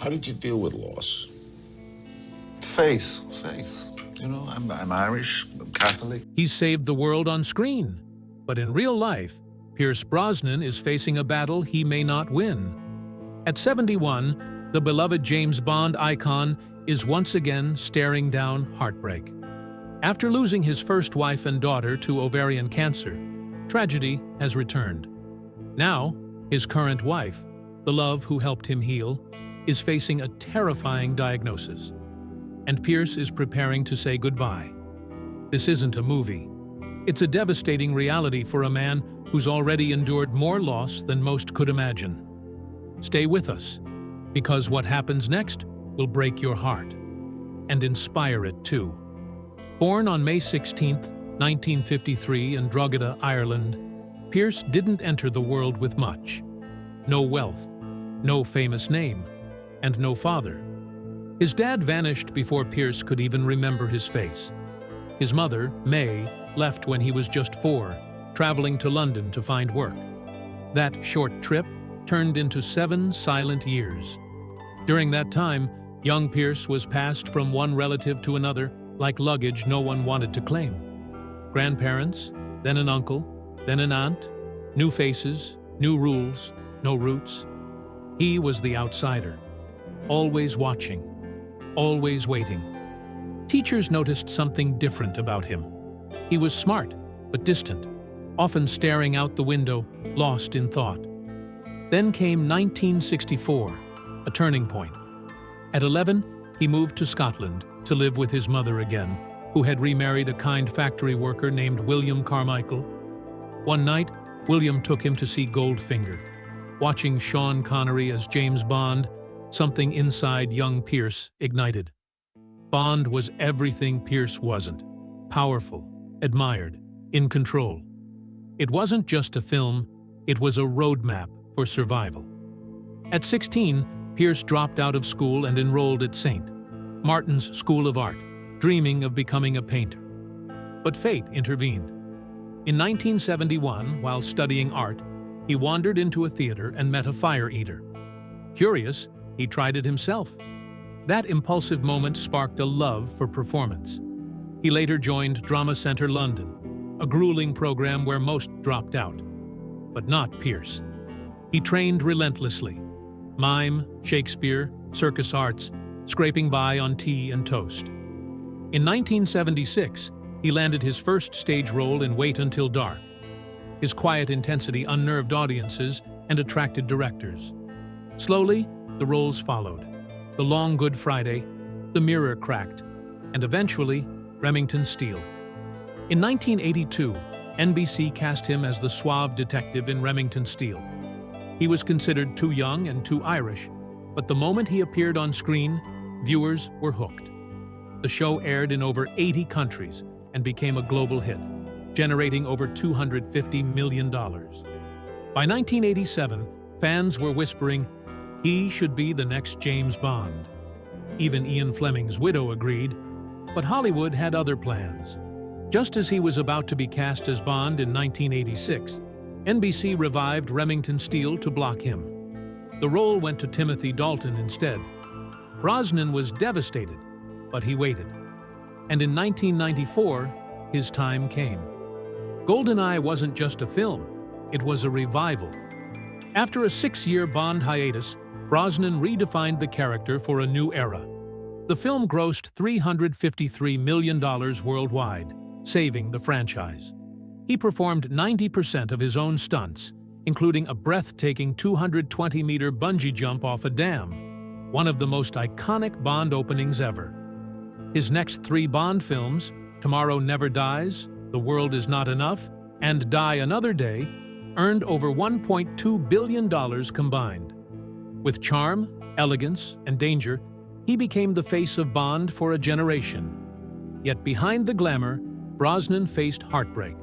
How did you deal with loss? Faith. You know, I'm Irish, I'm Catholic. He's saved the world on screen, but in real life, Pierce Brosnan is facing a battle he may not win. At 71, the beloved James Bond icon is once again staring down heartbreak. After losing his first wife and daughter to ovarian cancer, tragedy has returned. Now, his current wife, the love who helped him heal, is facing a terrifying diagnosis. And Pierce is preparing to say goodbye. This isn't a movie. It's a devastating reality for a man who's already endured more loss than most could imagine. Stay with us, because what happens next will break your heart, and inspire it too. Born on May 16, 1953 in Drogheda, Ireland, Pierce didn't enter the world with much. No wealth, no famous name, and no father. His dad vanished before Pierce could even remember his face. His mother, May, left when he was just 4, traveling to London to find work. That short trip turned into 7 silent years. During that time, young Pierce was passed from one relative to another like luggage no one wanted to claim. Grandparents, then an uncle, then an aunt, new faces, new rules, no roots. He was the outsider, always watching, always waiting. Teachers noticed something different about him. He was smart, but distant, often staring out the window, lost in thought. Then came 1964, a turning point. At 11, he moved to Scotland to live with his mother again, who had remarried a kind factory worker named William Carmichael. One night, William took him to see Goldfinger. Watching Sean Connery as James Bond, something inside young Pierce ignited. Bond was everything Pierce wasn't: powerful, admired, in control. It wasn't just a film, it was a roadmap for survival. At 16, Pierce dropped out of school and enrolled at St. Martin's School of Art, dreaming of becoming a painter. But fate intervened. In 1971, while studying art, he wandered into a theater and met a fire eater. Curious, he tried it himself. That impulsive moment sparked a love for performance. He later joined Drama Centre London, a grueling program where most dropped out. But not Pierce. He trained relentlessly. Mime, Shakespeare, circus arts, scraping by on tea and toast. In 1976, he landed his first stage role in Wait Until Dark. His quiet intensity unnerved audiences and attracted directors. Slowly, the roles followed. The Long Good Friday, The Mirror Cracked, and eventually, Remington Steele. In 1982, NBC cast him as the suave detective in Remington Steele. He was considered too young and too Irish, but the moment he appeared on screen, viewers were hooked. The show aired in over 80 countries and became a global hit, generating over $250 million. By 1987, fans were whispering, he should be the next James Bond. Even Ian Fleming's widow agreed, but Hollywood had other plans. Just as he was about to be cast as Bond in 1986, NBC revived Remington Steele to block him. The role went to Timothy Dalton instead. Brosnan was devastated, but he waited. And in 1994, his time came. GoldenEye wasn't just a film, it was a revival. After a 6-year Bond hiatus, Brosnan redefined the character for a new era. The film grossed $353 million worldwide, saving the franchise. He performed 90% of his own stunts, including a breathtaking 220-meter bungee jump off a dam, one of the most iconic Bond openings ever. His next 3 Bond films, Tomorrow Never Dies, The World Is Not Enough, and Die Another Day, earned over $1.2 billion combined. With charm, elegance, and danger, he became the face of Bond for a generation. Yet behind the glamour, Brosnan faced heartbreak.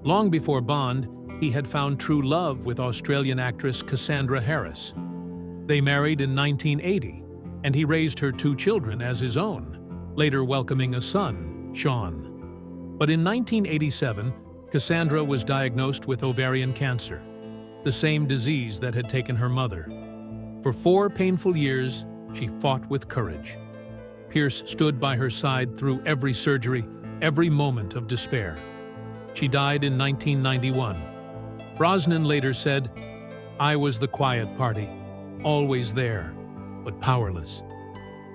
Long before Bond, he had found true love with Australian actress Cassandra Harris. They married in 1980, and he raised her 2 children as his own, later welcoming a son, Sean. But in 1987, Cassandra was diagnosed with ovarian cancer, the same disease that had taken her mother. For 4 painful years, she fought with courage. Pierce stood by her side through every surgery, every moment of despair. She died in 1991. Brosnan later said, "I was the quiet party, always there, but powerless."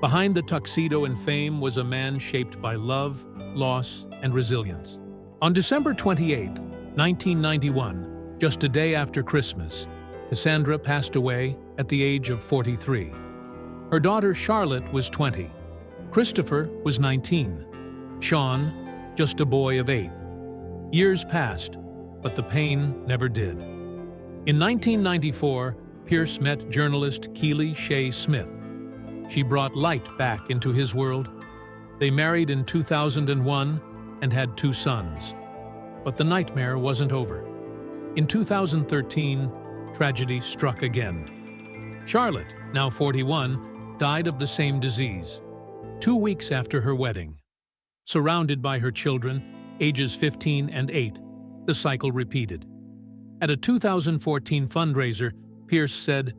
Behind the tuxedo and fame was a man shaped by love, loss, and resilience. On December 28, 1991, just a day after Christmas, Cassandra passed away at the age of 43. Her daughter Charlotte was 20. Christopher was 19. Sean, just a boy of 8. Years passed, but the pain never did. In 1994, Pierce met journalist Keely Shaye Smith. She brought light back into his world. They married in 2001 and had 2 sons. But the nightmare wasn't over. In 2013, tragedy struck again. Charlotte, now 41, died of the same disease, 2 weeks after her wedding. Surrounded by her children, ages 15 and 8, the cycle repeated. At a 2014 fundraiser, Pierce said,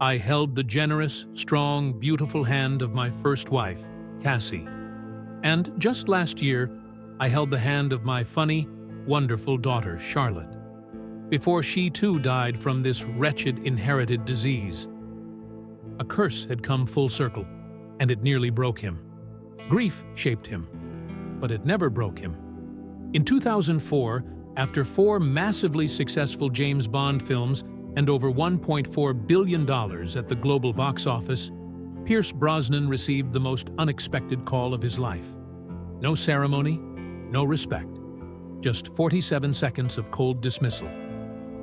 "I held the generous, strong, beautiful hand of my first wife, Cassie. And just last year, I held the hand of my funny, wonderful daughter, Charlotte, before she too died from this wretched inherited disease." A curse had come full circle, and it nearly broke him. Grief shaped him, but it never broke him. In 2004, after 4 massively successful James Bond films and over $1.4 billion at the global box office, Pierce Brosnan received the most unexpected call of his life. No ceremony, no respect, just 47 seconds of cold dismissal.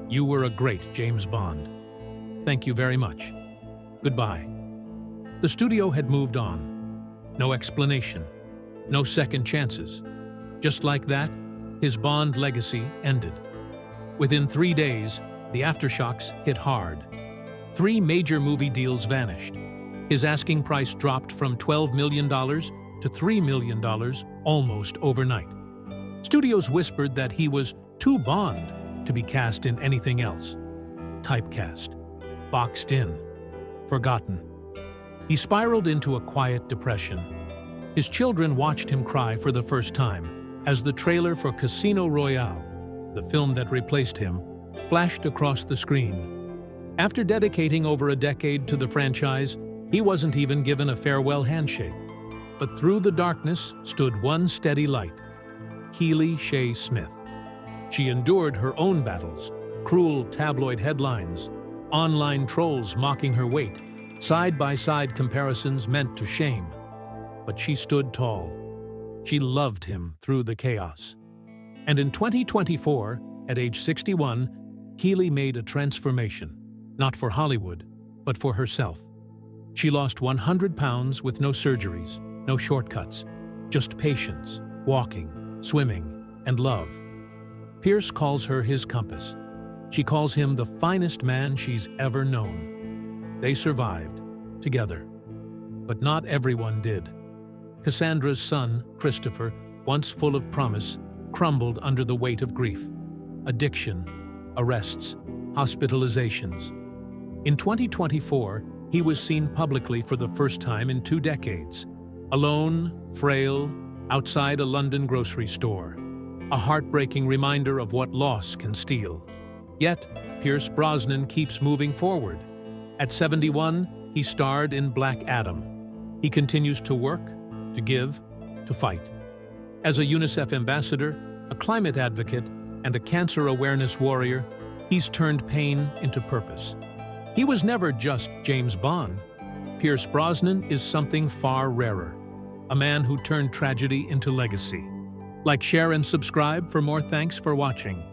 "You were a great James Bond. Thank you very much. Goodbye." The studio had moved on. No explanation, no second chances. Just like that, his Bond legacy ended. Within 3 days, the aftershocks hit hard. 3 major movie deals vanished. His asking price dropped from $12 million to $3 million almost overnight. Studios whispered that he was too Bond to be cast in anything else. Typecast, boxed in, forgotten. He spiraled into a quiet depression. His children watched him cry for the first time as the trailer for Casino Royale, the film that replaced him, flashed across the screen. After dedicating over a decade to the franchise, he wasn't even given a farewell handshake. But through the darkness stood one steady light: Keely Shaye Smith. She endured her own battles, cruel tabloid headlines, online trolls mocking her weight, side-by-side comparisons meant to shame. But she stood tall. She loved him through the chaos. And in 2024, at age 61, Keely made a transformation, not for Hollywood, but for herself. She lost 100 pounds with no surgeries, no shortcuts, just patience, walking, swimming, and love. Pierce calls her his compass. She calls him the finest man she's ever known. They survived, together. But not everyone did. Cassandra's son, Christopher, once full of promise, crumbled under the weight of grief. Addiction, arrests, hospitalizations. In 2024, he was seen publicly for the first time in 2 decades. Alone, frail, outside a London grocery store. A heartbreaking reminder of what loss can steal. Yet, Pierce Brosnan keeps moving forward. At 71, he starred in Black Adam. He continues to work, to give, to fight. As a UNICEF ambassador, a climate advocate, and a cancer awareness warrior, he's turned pain into purpose. He was never just James Bond. Pierce Brosnan is something far rarer. A man who turned tragedy into legacy. Like, share, and subscribe for more. Thanks for watching.